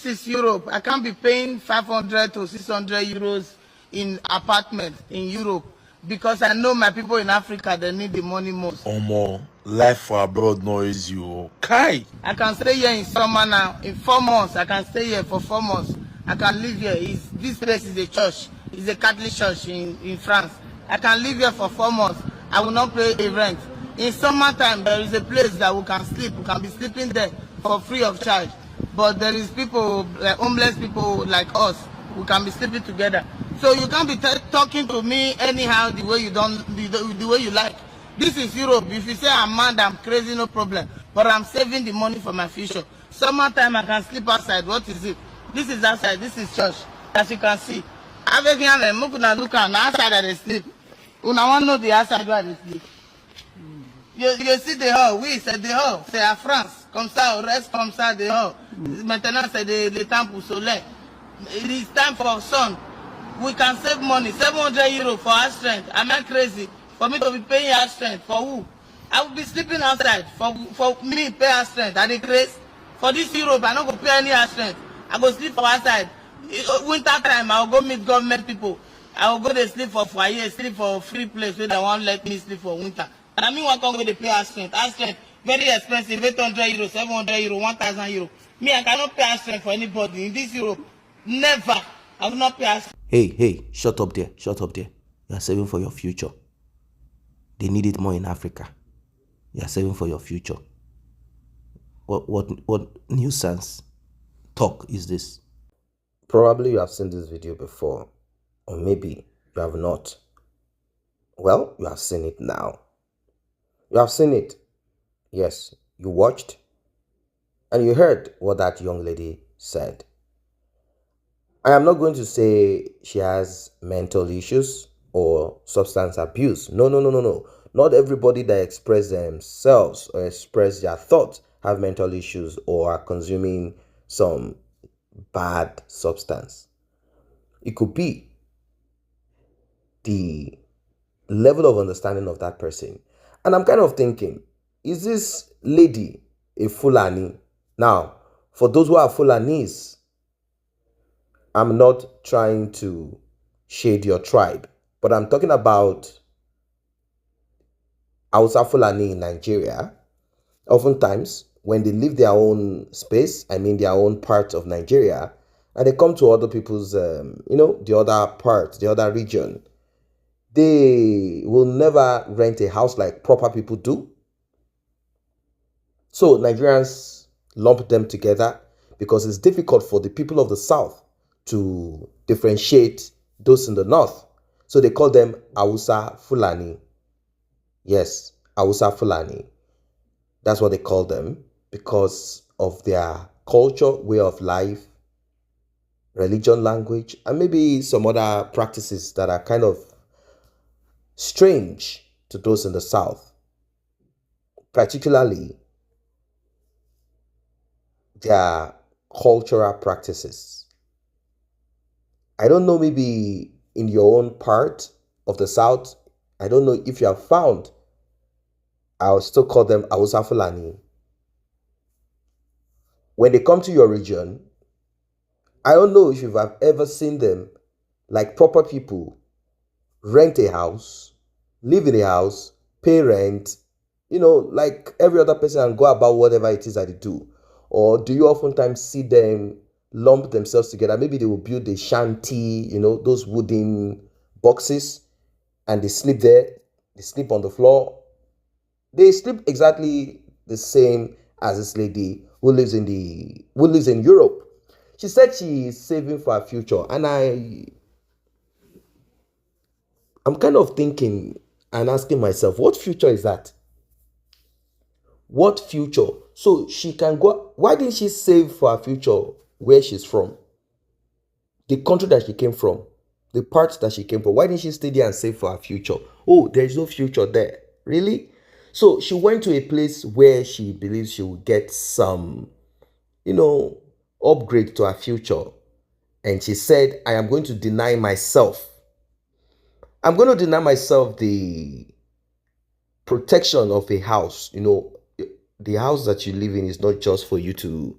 this is Europe. I can't be paying 500 to 600 euros in apartment in Europe because I know my people in Africa, they need the money most. Omo, life for abroad no easy. Kai. I can stay here in summer now. In 4 months, I can stay here for 4 months. I can live here. This place is a church. It's a Catholic church in France. I can live here for 4 months. I will not pay a rent. In summertime, there is a place that we can sleep. We can be sleeping there for free of charge. But there is people, homeless people like us, who can be sleeping together. So you can't be talking to me anyhow the way the way you like. This is Europe. If you say I'm mad, I'm crazy, no problem. But I'm saving the money for my future. Summertime, I can sleep outside. What is it? This is outside. This is church. As you can see. Avec un look at the outside that they sleep. Una want to know the outside where they sleep. You see the hall. Oui, c'est the hall. C'est à France. Comme ça, on reste comme ça dehors. Maintenant, c'est le temps pour soleil. It is time for sun. We can save money. 700 euros for house rent. Am I crazy? For me to be paying house rent. For who? I will be sleeping outside. For me, pay house rent. Are they crazy? For this Europe, I don't go pay any house rent. I go sleep for outside. Winter time, I will go meet government people. I will go to sleep for foyer, sleep for free place where they won't let me sleep for winter. And I mean, what can go to pay house rent? House rent, very expensive, 800 euros, 700 euros, 1,000 euros. Me, I cannot pay house rent for anybody in this Europe. Never. I will not pay house rent. Hey, shut up there. You are saving for your future. They need it more in Africa. You are saving for your future. What nuisance talk is this? Probably you have seen this video before, or maybe you have not. Well, you have seen it now. You have seen it. Yes, you watched and you heard what that young lady said. I am not going to say she has mental issues or substance abuse. No. Not everybody that express themselves or express their thoughts have mental issues or are consuming some bad substance. It could be the level of understanding of that person. And I'm kind of thinking, is this lady a Fulani? Now, for those who are Fulanis, I'm not trying to shade your tribe, but I'm talking about Hausa Fulani in Nigeria. Oftentimes, when they leave their own space, I mean their own part of Nigeria, and they come to other people's, the other part, the other region, they will never rent a house like proper people do. So Nigerians lump them together because it's difficult for the people of the South to differentiate those in the North. So they call them Hausa Fulani. Yes, Hausa Fulani. That's what they call them because of their culture, way of life, religion, language, and maybe some other practices that are kind of strange to those in the South, particularly their cultural practices. I don't know, maybe in your own part of the South, I don't know if you have found, I'll still call them Hausa Fulani. When they come to your region, I don't know if you've ever seen them like proper people rent a house, live in a house, pay rent, like every other person and go about whatever it is that they do. Or do you oftentimes see them lump themselves together? Maybe they will build a shanty, those wooden boxes, and they sleep there. They sleep on the floor. They sleep exactly the same as this lady who lives in Europe. She said she is saving for her future, and I'm kind of thinking and asking myself, what future is that? What future? So she can go. Why didn't she save for her future where she's from? The country that she came from, the part that she came from. Why didn't she stay there and save for her future? Oh, there's no future there. Really? So she went to a place where she believes she will get some, upgrade to her future. And she said, I am going to deny myself. I'm going to deny myself the protection of a house. The house that you live in is not just for you to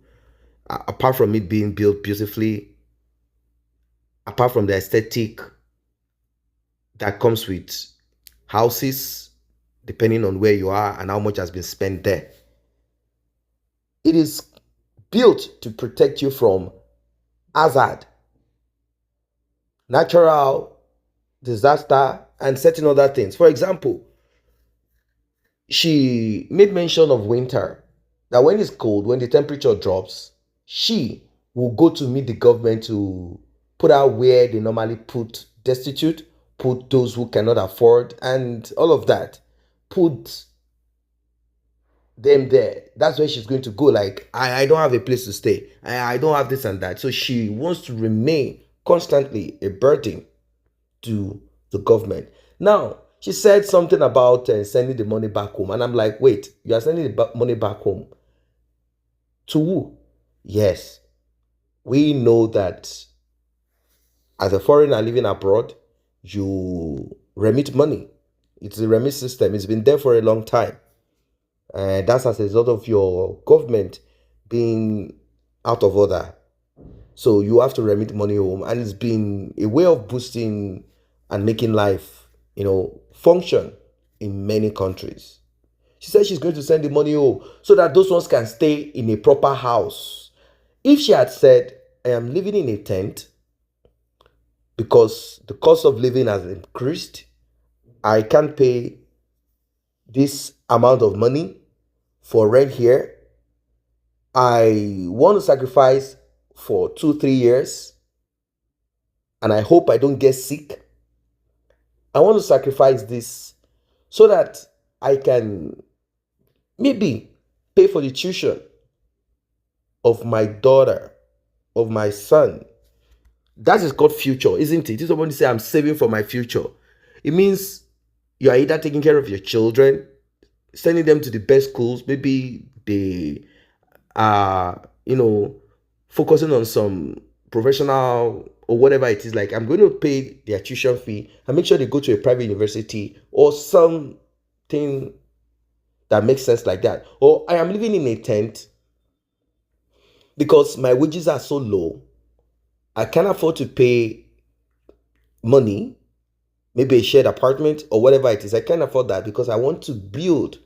apart from it being built beautifully, apart from the aesthetic that comes with houses, depending on where you are and how much has been spent there, it is built to protect you from hazard, natural disaster, and certain other things. For example, she made mention of winter, that when it's cold, when the temperature drops, she will go to meet the government to put out where they normally put destitute, put those who cannot afford, and all of that. Put them there. That's where she's going to go. Like, I don't have a place to stay. I don't have this and that. So she wants to remain constantly a burden to the government. Now, she said something about sending the money back home. And I'm like, wait, you are sending the money back home? To who? Yes, we know that as a foreigner living abroad, you remit money. It's a remit system. It's been there for a long time. And that's as a result of your government being out of order. So you have to remit money home. And it's been a way of boosting and making life, function in many countries. She said she's going to send the money home so that those ones can stay in a proper house. If she had said, I am living in a tent because the cost of living has increased, I can't pay this amount of money for rent here, I want to sacrifice for 2-3 years, and I hope I don't get sick. I want to sacrifice this so that I can maybe pay for the tuition of my daughter, of my son. That is called future, isn't it? If somebody say I'm saving for my future, it means you are either taking care of your children, sending them to the best schools, maybe they are, focusing on some professional or whatever it is. Like, I'm going to pay their tuition fee and make sure they go to a private university or something that makes sense like that. Or I am living in a tent because my wages are so low, I can't afford to pay money, maybe a shared apartment or whatever it is. I can't afford that because I want to build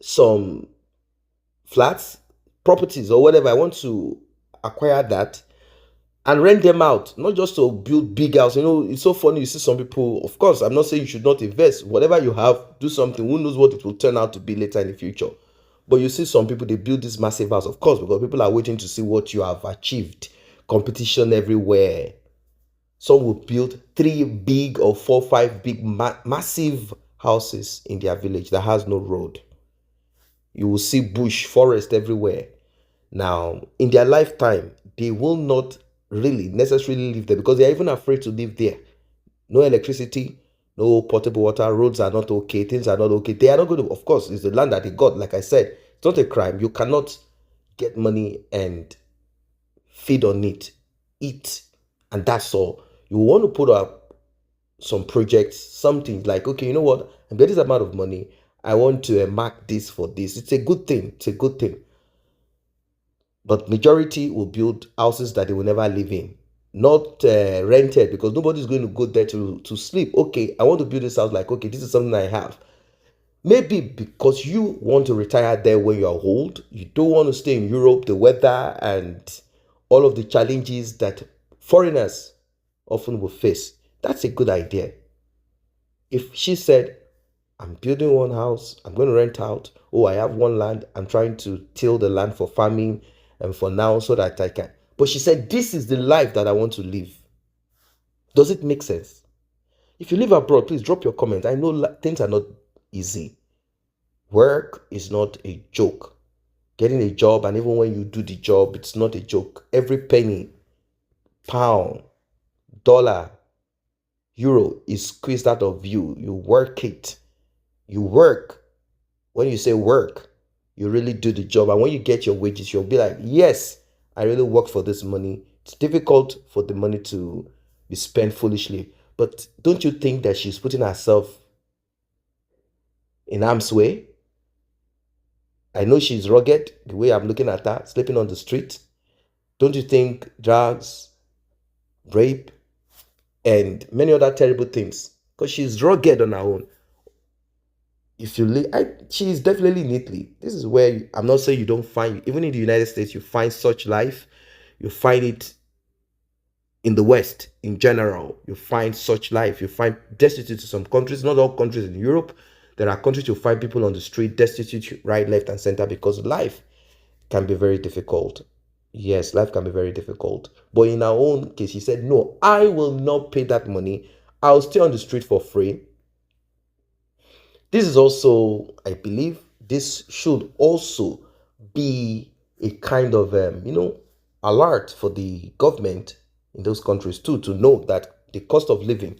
some flats, properties, or whatever. I want to acquire that and rent them out, not just to build big house. It's so funny. You see some people, of course, I'm not saying you should not invest. Whatever you have, do something. Who knows what it will turn out to be later in the future. But you see some people, they build this massive house, of course, because people are waiting to see what you have achieved. Competition everywhere. Some will build 3 big or 4, 5 big, massive houses in their village that has no road. You will see bush, forest everywhere. Now, in their lifetime, they will not really necessarily live there because they are even afraid to live there. No electricity, no potable water, roads are not okay, things are not okay. They are not going to, of course, it's the land that they got. Like I said, it's not a crime. You cannot get money and feed on it, eat, and that's all. You want to put up some projects, something like, okay, you know what? I'm getting this amount of money. I want to mark this for this. It's a good thing. It's a good thing. But majority will build houses that they will never live in, not rented, because nobody's going to go there to sleep. Okay, I want to build this house. Like, okay, this is something I have. Maybe because you want to retire there when you're old. You don't want to stay in Europe, the weather and all of the challenges that foreigners often will face. That's a good idea. If she said, I'm building one house, I'm going to rent out. Oh, I have one land. I'm trying to till the land for farming and for now so that I can. But she said, this is the life that I want to live. Does it make sense? If you live abroad, please drop your comment. I know things are not easy. Work is not a joke. Getting a job, and even when you do the job, it's not a joke. Every penny, pound, dollar, euro is squeezed out of you. You work it. You work. When you say work, you really do the job. And when you get your wages, you'll be like, yes, I really work for this money. It's difficult for the money to be spent foolishly. But don't you think that she's putting herself in harm's way? I know she's rugged, the way I'm looking at her, sleeping on the street. Don't you think drugs, rape, and many other terrible things? Because she's rugged on her own. If you she's definitely neatly. This is where I'm not saying you don't find, even in the United States, you find such life. You find it in the West in general. You find such life. You find destitute to some countries, not all countries in Europe. There are countries you find people on the street destitute right, left, and center because life can be very difficult. Yes, life can be very difficult. But in our own case, she said, no, I will not pay that money. I'll stay on the street for free. This is also, I believe, this should also be a kind of, alert for the government in those countries too, to know that the cost of living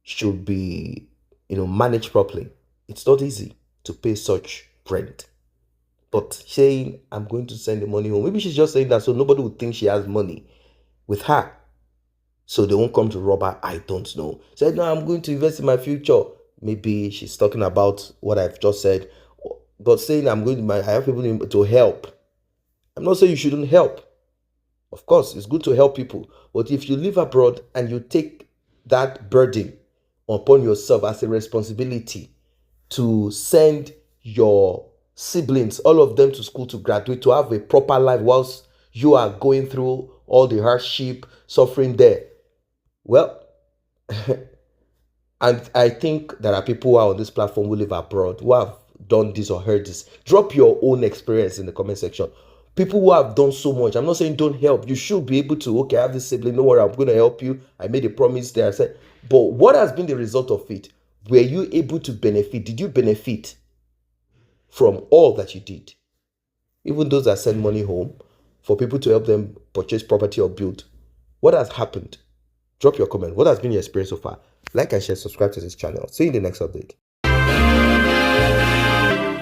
should be, managed properly. It's not easy to pay such rent. But saying, I'm going to send the money home, maybe she's just saying that so nobody would think she has money with her, so they won't come to rob her. I don't know. Said, no, I'm going to invest in my future. Maybe she's talking about what I've just said. But saying I have people to help. I'm not saying you shouldn't help. Of course, it's good to help people. But if you live abroad and you take that burden upon yourself as a responsibility to send your siblings, all of them, to school to graduate, to have a proper life whilst you are going through all the hardship, suffering there. Well, and I think there are people who are on this platform who live abroad who have done this or heard this. Drop your own experience in the comment section. People who have done so much. I'm not saying don't help. You should be able to, okay, I have this sibling, no worry, I'm going to help you. I made a promise there. I said, but what has been the result of it? Were you able to benefit? Did you benefit from all that you did? Even those that send money home for people to help them purchase property or build. What has happened? Drop your comment. What has been your experience so far? Like and share, subscribe to this channel. See you in the next update.